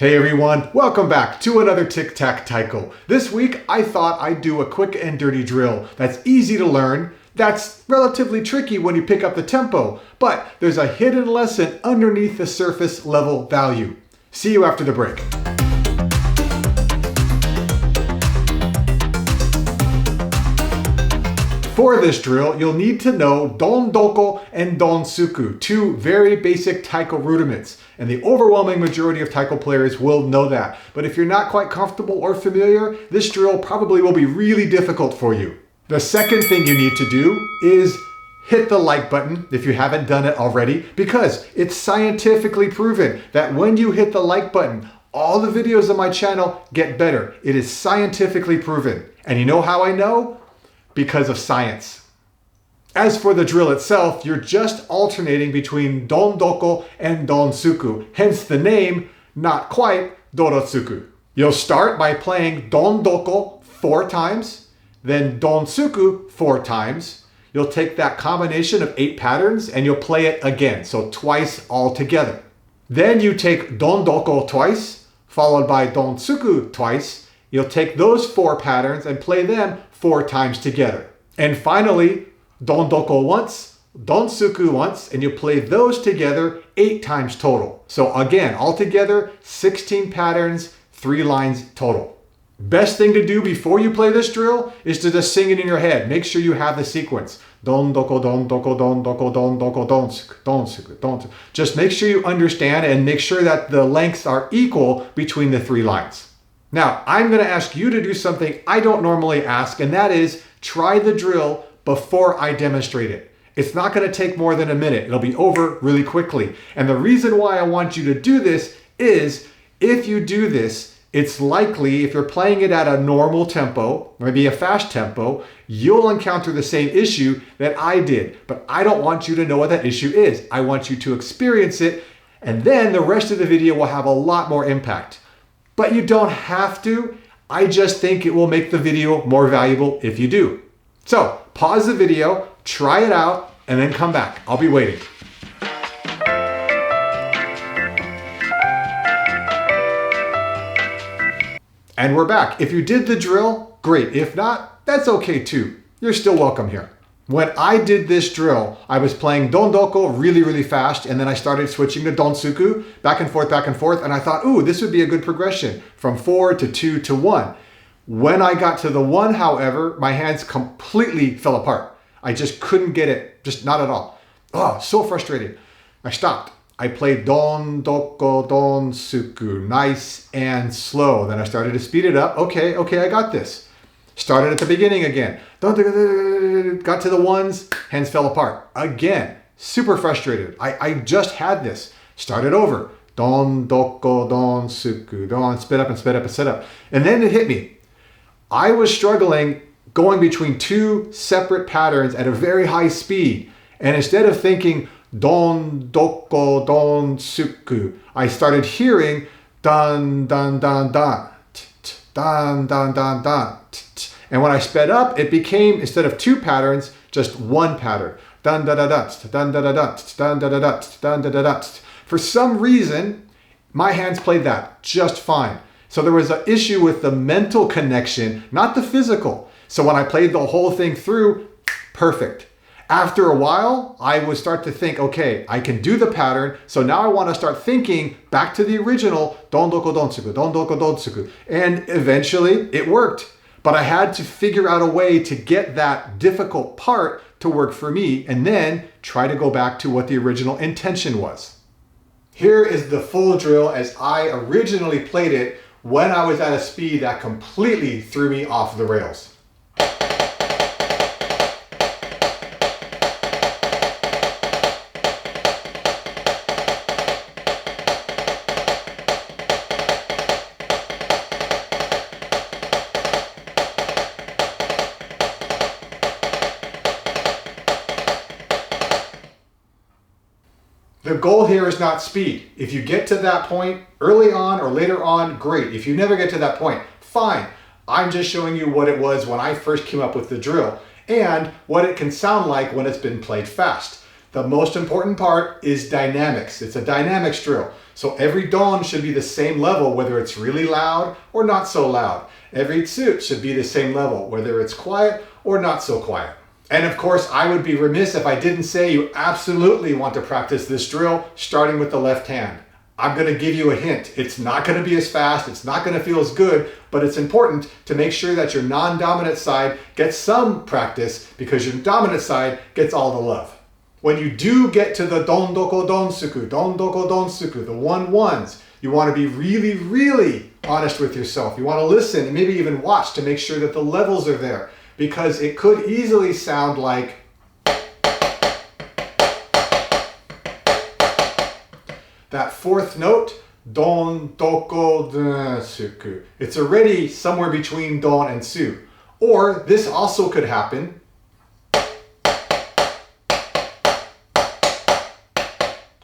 Hey everyone, welcome back to another Tic Tac Taiko. This week I thought I'd do a quick and dirty drill that's easy to learn, that's relatively tricky when you pick up the tempo, but there's a hidden lesson underneath the surface level value. See you after the break. For this drill, you'll need to know Don Doko and Don Tsuku, two very basic Taiko rudiments, and the overwhelming majority of Taiko players will know that. But if you're not quite comfortable or familiar, this drill probably will be really difficult for you. The second thing you need to do is hit the like button if you haven't done it already, because it's scientifically proven that when you hit the like button, all the videos on my channel get better. It is scientifically proven. And you know how I know? Because of science. As for the drill itself, you're just alternating between Don Doko and Don Tsuku, hence the name, not quite Doro Tsuku. You'll start by playing Don Doko 4 times, then Don Tsuku 4 times. You'll take that combination of 8 patterns and you'll play it again, so twice all together. Then you take Don Doko twice, followed by Don Tsuku twice. You'll take those 4 patterns and play them 4 times together. And finally, Don Doko once, Don Tsuku once, and you play those together 8 times total. So again, altogether, 16 patterns, 3 lines total. Best thing to do before you play this drill is to just sing it in your head. Make sure you have the sequence. Don Doko, Don Doko, Don Doko, Don Doko, Don Tsuku, Don Tsuku, Don Tsuku. Just make sure you understand and make sure that the lengths are equal between the 3 lines. Now, I'm going to ask you to do something I don't normally ask, and that is try the drill before I demonstrate it. It's not going to take more than a minute. It'll be over really quickly. And the reason why I want you to do this is if you do this, it's likely if you're playing it at a normal tempo, maybe a fast tempo, you'll encounter the same issue that I did. But I don't want you to know what that issue is. I want you to experience it, and then the rest of the video will have a lot more impact. But you don't have to. I just think it will make the video more valuable if you do. So pause the video, try it out, and then come back. I'll be waiting. And we're back. If you did the drill, great. If not, that's okay too. You're still welcome here. When I did this drill, I was playing Don Doko really fast, and then I started switching to Don Tsuku, back and forth, and I thought, ooh, this would be a good progression from 4 to 2 to 1. When I got to the 1, however, my hands completely fell apart. I just couldn't get it, just not at all. Oh, so frustrating. I stopped. I played Don Doko, Don Tsuku, nice and slow. Then I started to speed it up. Okay, I got this. Started at the beginning again. Got to the 1s, hands fell apart. Again, super frustrated. I just had this. Started over. Don Doko, Don Tsuku, Don, sped up. And then it hit me. I was struggling going between 2 separate patterns at a very high speed. And instead of thinking Don Doko, Don Tsuku, I started hearing dan, dan, dan, dan. Dan, dan, dan, dan. And when I sped up, it became, instead of 2 patterns, just 1 pattern. Dan, da, da, da, dan, da, da, da, dan, da, da, da, dan, da, da, da. For some reason, my hands played that just fine. So there was an issue with the mental connection, not the physical. So when I played the whole thing through, perfect. After a while, I would start to think, okay, I can do the pattern. So now I want to start thinking back to the original Don Doko, Don Tsuku, Don Doko, Don Tsuku. And eventually it worked. But I had to figure out a way to get that difficult part to work for me and then try to go back to what the original intention was. Here is the full drill as I originally played it when I was at a speed that completely threw me off the rails. The goal here is not speed. If you get to that point early on or later on, great. If you never get to that point, fine. I'm just showing you what it was when I first came up with the drill and what it can sound like when it's been played fast. The most important part is dynamics. It's a dynamics drill. So every don should be the same level, whether it's really loud or not so loud. Every tsu should be the same level, whether it's quiet or not so quiet. And of course, I would be remiss if I didn't say you absolutely want to practice this drill starting with the left hand. I'm going to give you a hint. It's not going to be as fast, it's not going to feel as good, but it's important to make sure that your non-dominant side gets some practice because your dominant side gets all the love. When you do get to the don doko don tsuku, the 1-1s, you want to be really, really honest with yourself. You want to listen and maybe even watch to make sure that the levels are there, because it could easily sound like that fourth note, don doko don tsuku. It's already somewhere between don and tsu. Or this also could happen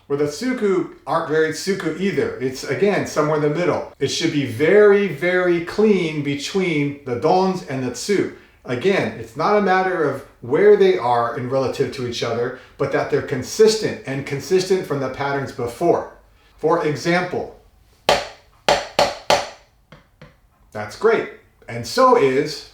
where the tsuku aren't very tsuku either. It's again somewhere in the middle. It should be very, very clean between the dons and the tsu. Again, it's not a matter of where they are in relative to each other, but that they're consistent and consistent from the patterns before. For example, that's great. And so is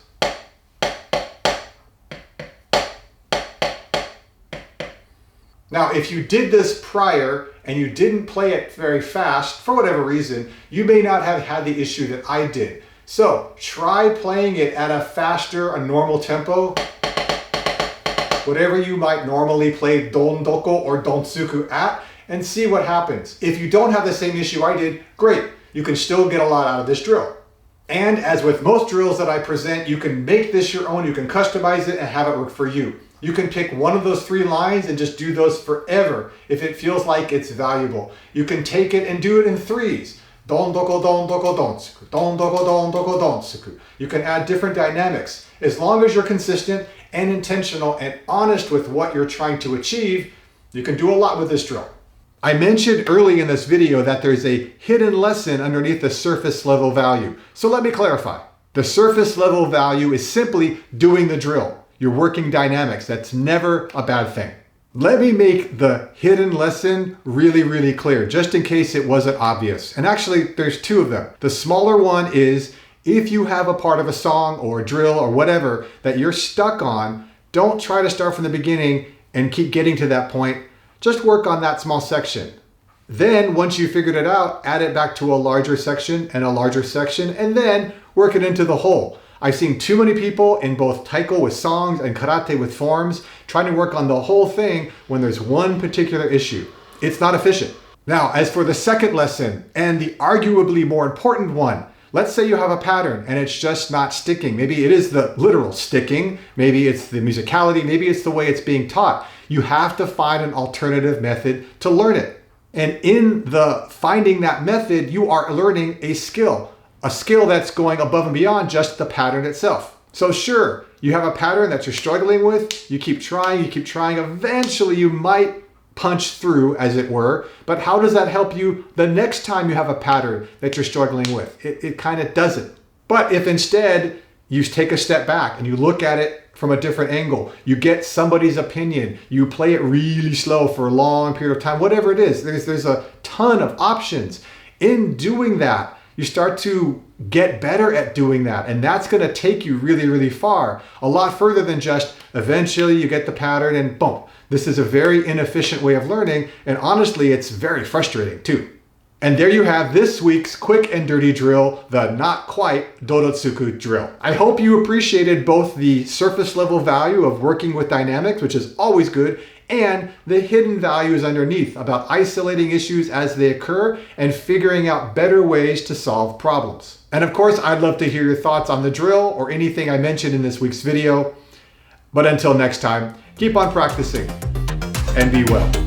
now, if you did this prior and you didn't play it very fast, for whatever reason, you may not have had the issue that I did. So try playing it at a faster, a normal tempo, whatever you might normally play don doko or don tsuku at, and see what happens. If you don't have the same issue I did, great. You can still get a lot out of this drill. And as with most drills that I present, you can make this your own, you can customize it and have it work for you. You can pick one of those 3 lines and just do those forever if it feels like it's valuable. You can take it and do it in 3s. Don doko don doko don tsuku. Don doko don doko don tsuku. You can add different dynamics. As long as you're consistent and intentional and honest with what you're trying to achieve, you can do a lot with this drill. I mentioned early in this video that there's a hidden lesson underneath the surface level value. So let me clarify. The surface level value is simply doing the drill. You're working dynamics. That's never a bad thing. Let me make the hidden lesson really, really clear, just in case it wasn't obvious. And actually, there's 2 of them. The smaller one is, if you have a part of a song or a drill or whatever that you're stuck on, don't try to start from the beginning and keep getting to that point. Just work on that small section. Then, once you figured it out, add it back to a larger section, and then work it into the whole. I've seen too many people in both Taiko with songs and karate with forms trying to work on the whole thing when there's one particular issue. It's not efficient. Now, as for the second lesson, and the arguably more important one, let's say you have a pattern and it's just not sticking. Maybe it is the literal sticking, maybe it's the musicality, maybe it's the way it's being taught. You have to find an alternative method to learn it. And in the finding that method, you are learning a skill that's going above and beyond just the pattern itself. So sure, you have a pattern that you're struggling with, you keep trying, eventually you might punch through, as it were, but how does that help you the next time you have a pattern that you're struggling with? It kind of doesn't. But if instead you take a step back and you look at it from a different angle, you get somebody's opinion, you play it really slow for a long period of time, whatever it is, there's a ton of options. In doing that, you start to get better at doing that, and that's going to take you really, really far, a lot further than just eventually you get the pattern and boom. This is a very inefficient way of learning, and honestly, it's very frustrating too. And there you have this week's quick and dirty drill, the not quite Doro Tsuku drill. I hope you appreciated both the surface level value of working with dynamics, which is always good, and the hidden values underneath about isolating issues as they occur and figuring out better ways to solve problems. And of course, I'd love to hear your thoughts on the drill or anything I mentioned in this week's video. But until next time, keep on practicing and be well.